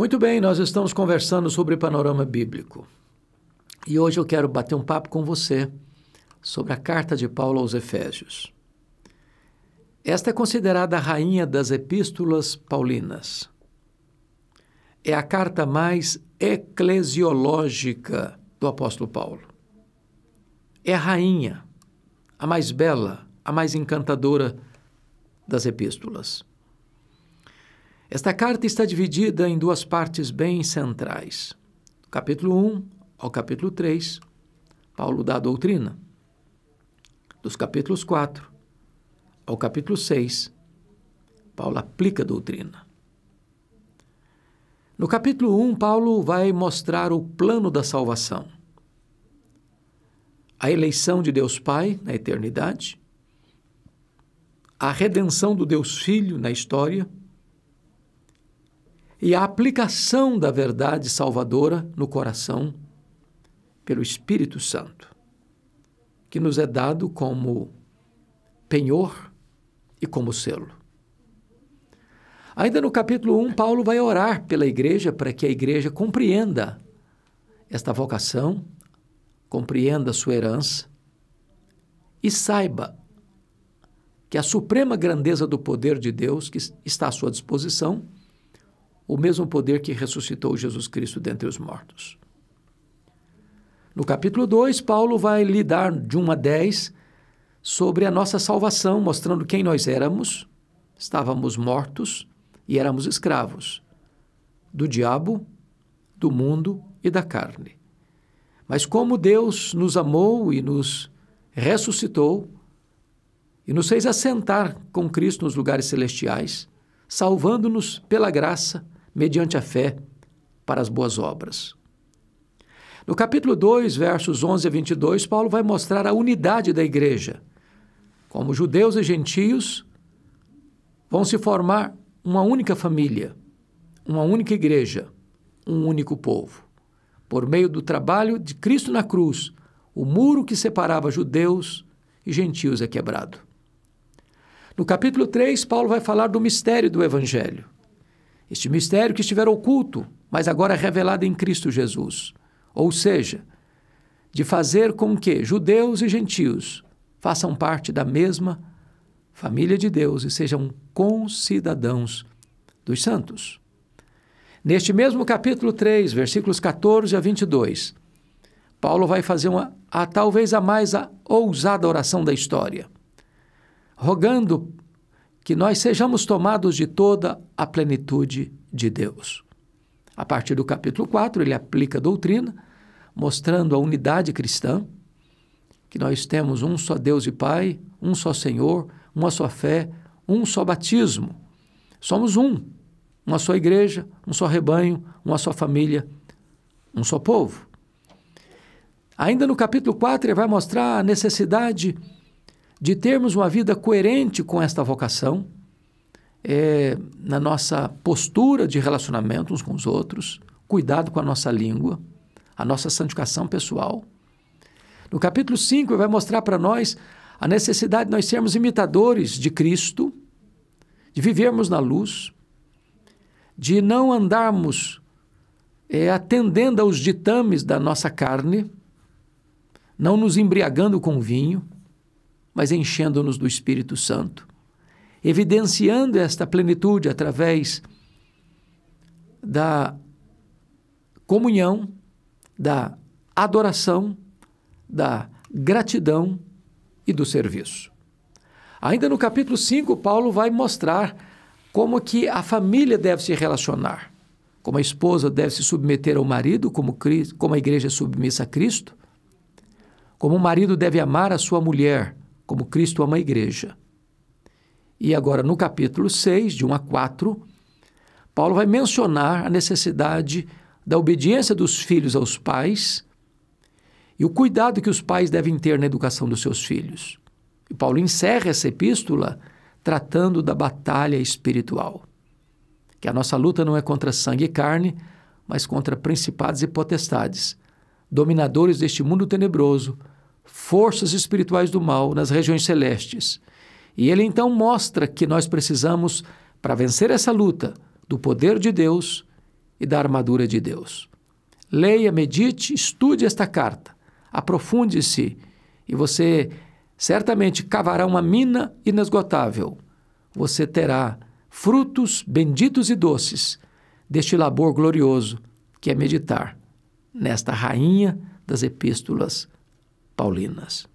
Muito bem, nós estamos conversando sobre panorama bíblico. E hoje eu quero bater um papo com você sobre a carta de Paulo aos Efésios. Esta é considerada a rainha das epístolas paulinas. É a carta mais eclesiológica do apóstolo Paulo. É a rainha, a mais bela, a mais encantadora das epístolas. Esta carta está dividida em duas partes bem centrais. Do capítulo 1 ao capítulo 3, Paulo dá a doutrina. Dos capítulos 4 ao capítulo 6, Paulo aplica a doutrina. No capítulo 1, Paulo vai mostrar o plano da salvação. A eleição de Deus Pai na eternidade, a redenção do Deus Filho na história e a aplicação da verdade salvadora no coração pelo Espírito Santo, que nos é dado como penhor e como selo. Ainda no capítulo 1, Paulo vai orar pela igreja para que a igreja compreenda esta vocação, compreenda a sua herança e saiba que a suprema grandeza do poder de Deus que está à sua disposição, o mesmo poder que ressuscitou Jesus Cristo dentre os mortos. No capítulo 2, Paulo vai lidar de 1 a 10 sobre a nossa salvação, mostrando quem nós éramos. Estávamos mortos e éramos escravos do diabo, do mundo e da carne. Mas como Deus nos amou e nos ressuscitou e nos fez assentar com Cristo nos lugares celestiais, salvando-nos pela graça, mediante a fé, para as boas obras. No capítulo 2, versos 11 a 22, Paulo vai mostrar a unidade da igreja. Como judeus e gentios vão se formar uma única família, uma única igreja, um único povo. Por meio do trabalho de Cristo na cruz, o muro que separava judeus e gentios é quebrado. No capítulo 3, Paulo vai falar do mistério do Evangelho. Este mistério que estivera oculto, mas agora é revelado em Cristo Jesus. Ou seja, de fazer com que judeus e gentios façam parte da mesma família de Deus e sejam concidadãos dos santos. Neste mesmo capítulo 3, versículos 14 a 22, Paulo vai fazer talvez a mais ousada oração da história, rogando que nós sejamos tomados de toda a plenitude de Deus. A partir do capítulo 4, ele aplica a doutrina, mostrando a unidade cristã, que nós temos um só Deus e Pai, um só Senhor, uma só fé, um só batismo. Somos uma só igreja, um só rebanho, uma só família, um só povo. Ainda no capítulo 4, ele vai mostrar a necessidade de termos uma vida coerente com esta vocação, na nossa postura de relacionamento uns com os outros, cuidado com a nossa língua, a nossa santificação pessoal. No capítulo 5, ele vai mostrar para nós a necessidade de nós sermos imitadores de Cristo, de vivermos na luz, de não andarmos atendendo aos ditames da nossa carne, não nos embriagando com vinho, mas enchendo-nos do Espírito Santo, evidenciando esta plenitude através da comunhão, da adoração, da gratidão e do serviço. Ainda no capítulo 5, Paulo vai mostrar como que a família deve se relacionar, como a esposa deve se submeter ao marido, como a igreja é submissa a Cristo, como o marido deve amar a sua mulher, como Cristo ama a igreja. E agora, no capítulo 6, de 1 a 4, Paulo vai mencionar a necessidade da obediência dos filhos aos pais e o cuidado que os pais devem ter na educação dos seus filhos. E Paulo encerra essa epístola tratando da batalha espiritual, que a nossa luta não é contra sangue e carne, mas contra principados e potestades, dominadores deste mundo tenebroso, forças espirituais do mal nas regiões celestes. E ele então mostra que nós precisamos, para vencer essa luta, do poder de Deus e da armadura de Deus. Leia, medite, estude esta carta, aprofunde-se e você certamente cavará uma mina inesgotável. Você terá frutos benditos e doces deste labor glorioso que é meditar nesta rainha das epístolas paulinas.